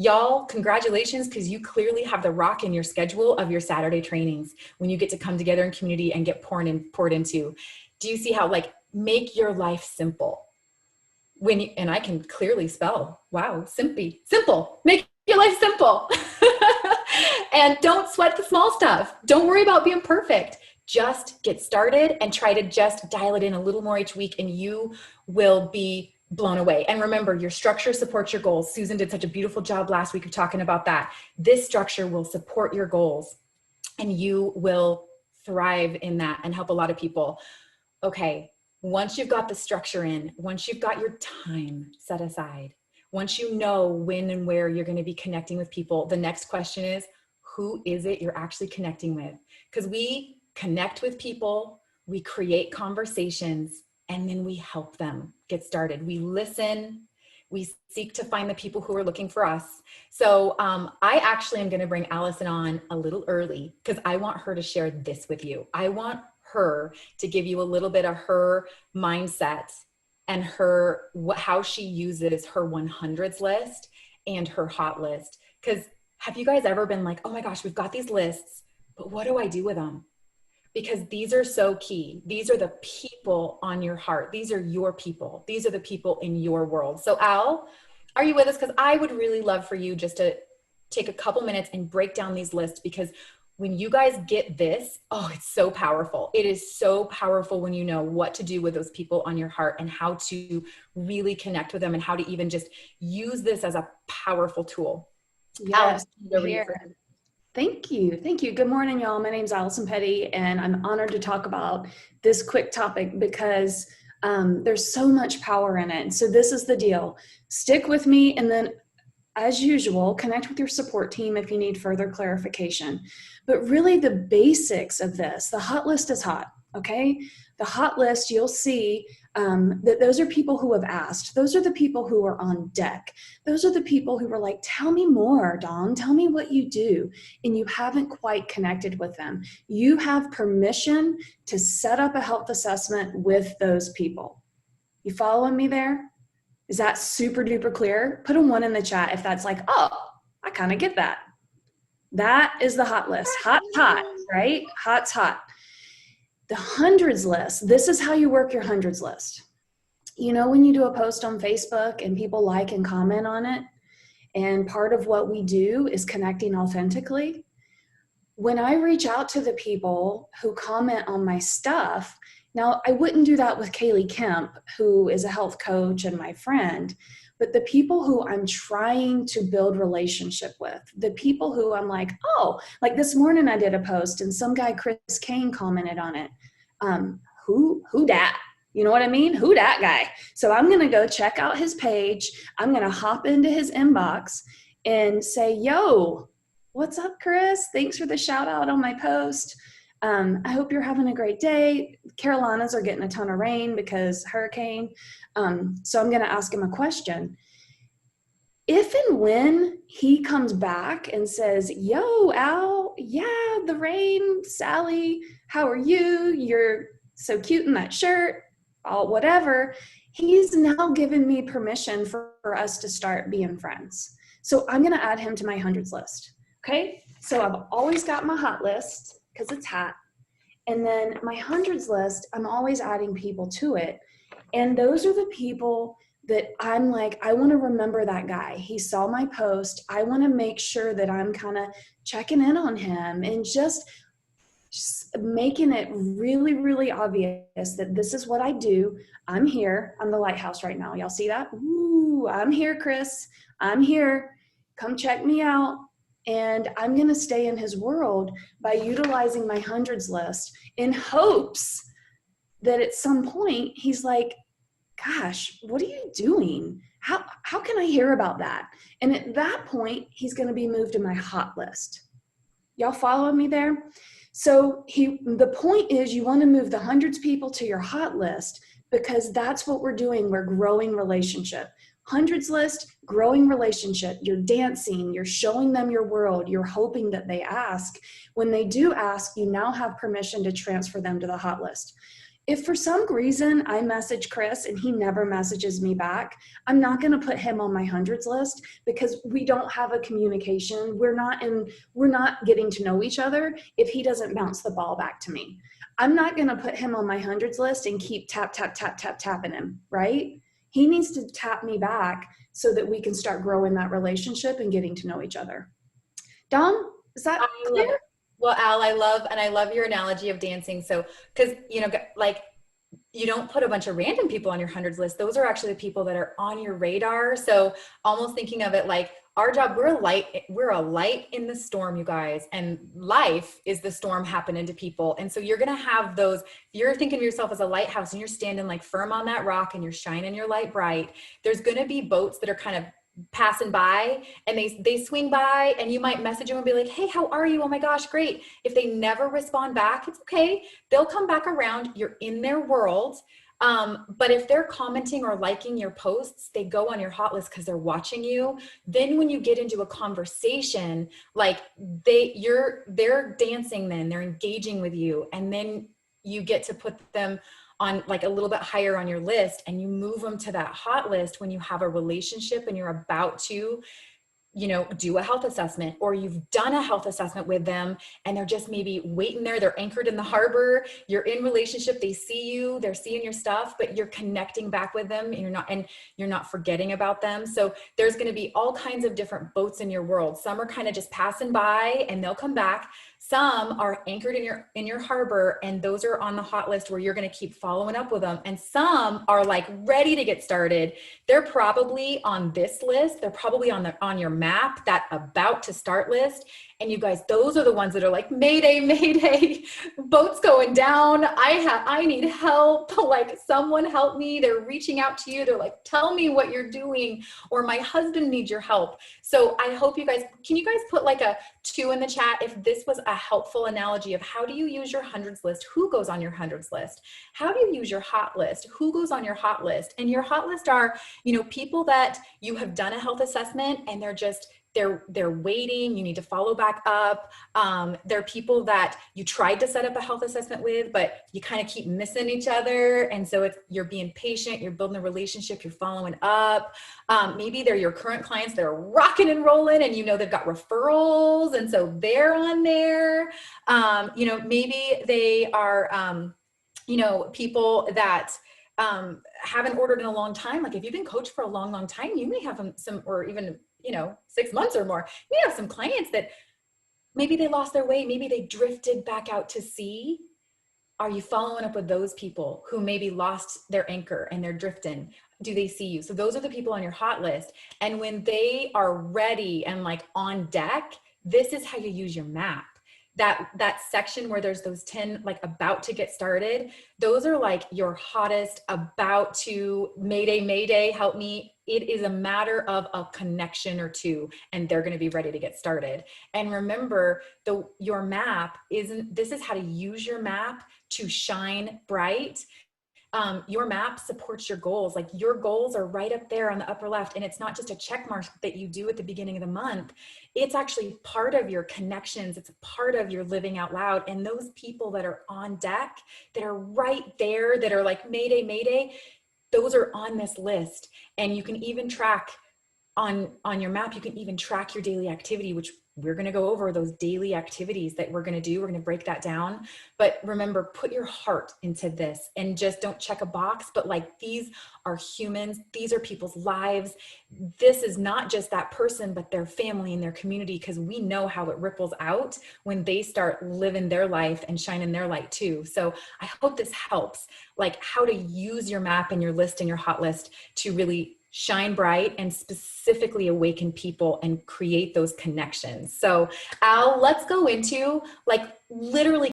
Y'all, congratulations, because you clearly have the rock in your schedule of your Saturday trainings when you get to come together in community and get poured into. Do you see how, like, make your life simple? And I can clearly spell, wow, simple, make your life simple. And don't sweat the small stuff. Don't worry about being perfect. Just get started and try to just dial it in a little more each week, and you will be blown away. And remember, your structure supports your goals. Susan did such a beautiful job last week of talking about that. This structure will support your goals, and you will thrive in that and help a lot of people. Okay, once you've got the structure in, once you've got your time set aside, once you know when and where you're going to be connecting with people, the next question is, who is it you're actually connecting with? Because we connect with people, we create conversations, and then we help them get started. We listen, we seek to find the people who are looking for us. So I actually am going to bring Alison on a little early because I want her to share this with you. I want her to give you a little bit of her mindset and how she uses her 100s list and her hot list. Because have you guys ever been like, oh my gosh, we've got these lists, but what do I do with them? Because these are so key. These are the people on your heart. These are your people. These are the people in your world. So Al, are you with us? Because I would really love for you just to take a couple minutes and break down these lists, because when you guys get this, oh, it's so powerful. It is so powerful when you know what to do with those people on your heart and how to really connect with them and how to even just use this as a powerful tool. Yes, Thank you. Good morning, y'all. My name is Alison Petty, and I'm honored to talk about this quick topic because there's so much power in it. So this is the deal. Stick with me, and then as usual, connect with your support team if you need further clarification. But really the basics of this, the hot list is hot, okay? The hot list, you'll see that those are people who have asked. Those are the people who are on deck. Those are the people who were like, tell me more, Dawn, tell me what you do. And you haven't quite connected with them. You have permission to set up a health assessment with those people. You following me there? Is that super duper clear? Put a 1 in the chat if that's like, oh, I kind of get that. That is the hot list. Hot's hot, right? Hot's hot. The 100s list, this is how you work your 100s list. You know, when you do a post on Facebook and people like and comment on it, and part of what we do is connecting authentically. When I reach out to the people who comment on my stuff, now I wouldn't do that with Kaylee Kemp, who is a health coach and my friend, but the people who I'm trying to build relationship with, the people who I'm like, oh, like this morning I did a post and some guy, Chris Kane, commented on it. Who dat? You know what I mean? Who dat guy? So I'm going to go check out his page. I'm going to hop into his inbox and say, yo, what's up, Chris? Thanks for the shout out on my post. I hope you're having a great day. Carolinas are getting a ton of rain because hurricane. So I'm going to ask him a question. If and when he comes back and says, yo, Al, yeah, the rain, Sally, how are you? You're so cute in that shirt, whatever. He's now given me permission for us to start being friends. So I'm going to add him to my 100s list. Okay. So I've always got my hot list because it's hot. And then my 100s list, I'm always adding people to it. And those are the people that I'm like, I want to remember that guy. He saw my post. I want to make sure that I'm kind of checking in on him and just making it really, really obvious that this is what I do. I'm here. I'm the lighthouse right now. Y'all see that? Ooh, I'm here, Chris. I'm here. Come check me out. And I'm going to stay in his world by utilizing my 100s list in hopes that at some point he's like, gosh, what are you doing? How can I hear about that? And at that point, he's going to be moved to my hot list. Y'all following me there? So the point is you want to move the 100s people to your hot list because that's what we're doing. We're growing relationship. 100s list, growing relationship. You're dancing, you're showing them your world, you're hoping that they ask. When they do ask, you now have permission to transfer them to the hot list. If for some reason I message Chris and he never messages me back, I'm not going to put him on my hundreds list because we don't have a communication. We're not getting to know each other if he doesn't bounce the ball back to me. I'm not going to put him on my hundreds list and keep tapping him, right? He needs to tap me back so that we can start growing that relationship and getting to know each other. Dom, is that clear? Well, Al, I love your analogy of dancing. So, because, like, you don't put a bunch of random people on your hundreds list. Those are actually the people that are on your radar. So almost thinking of it like our job, we're a light in the storm, you guys, and life is the storm happening to people. And so you're going to have those, you're thinking of yourself as a lighthouse and you're standing like firm on that rock and you're shining your light bright. There's going to be boats that are kind of passing by and they swing by and you might message them and be like, hey, how are you? Oh my gosh, great. If they never respond back, it's okay. They'll come back around. You're in their world. But if they're commenting or liking your posts, they go on your hot list because they're watching you. Then when you get into a conversation, like they're dancing, then they're engaging with you. And then you get to put them on like a little bit higher on your list and you move them to that hot list when you have a relationship and you're about to, do a health assessment, or you've done a health assessment with them and they're just maybe waiting there. They're anchored in the harbor. You're in relationship. They see you, they're seeing your stuff, but you're connecting back with them and you're not forgetting about them. So there's going to be all kinds of different boats in your world. Some are kind of just passing by and they'll come back. Some are anchored in your harbor and those are on the hot list where you're going to keep following up with them. And some are like ready to get started. They're probably on this list. They're probably on your map, that about to start list. And you guys, those are the ones that are like, Mayday, Mayday, boat's going down. I need help. Like, someone help me. They're reaching out to you. They're like, tell me what you're doing, or my husband needs your help. So I hope can you guys put like a 2 in the chat if this was a helpful analogy of how do you use your hundreds list? Who goes on your hundreds list? How do you use your hot list? Who goes on your hot list? And your hot list are, people that you have done a health assessment and they're waiting. You need to follow back up. They're people that you tried to set up a health assessment with, but you kind of keep missing each other. And so you're being patient, you're building a relationship, you're following up. Maybe they're your current clients that are rocking and rolling and they've got referrals. And so they're on there. Maybe they are, people that haven't ordered in a long time. Like if you've been coached for a long, long time, you may have some, or even 6 months or more, you may have some clients that maybe they lost their way. Maybe they drifted back out to sea. Are you following up with those people who maybe lost their anchor and they're drifting? Do they see you? So those are the people on your hot list. And when they are ready and like on deck, this is how you use your map. That section where there's those 10, like about to get started, those are like your hottest, about to, Mayday, Mayday, help me. It is a matter of a connection or two, and they're going to be ready to get started. And remember, your map this is how to use your map to shine bright. Your map supports your goals. Like your goals are right up there on the upper left. And it's not just a check mark that you do at the beginning of the month. It's actually part of your connections. It's a part of your living out loud. And those people that are on deck, that are right there, that are like, Mayday, Mayday, those are on this list. And you can even track on your map, you can even track your daily activity, which we're going to go over those daily activities that we're going to do. We're going to break that down. But remember, put your heart into this and just don't check a box, but like, these are humans. These are people's lives. This is not just that person, but their family and their community, because we know how it ripples out when they start living their life and shining their light too. So I hope this helps, like how to use your map and your list and your hot list to really shine bright and specifically awaken people and create those connections. So Al, let's go into like literally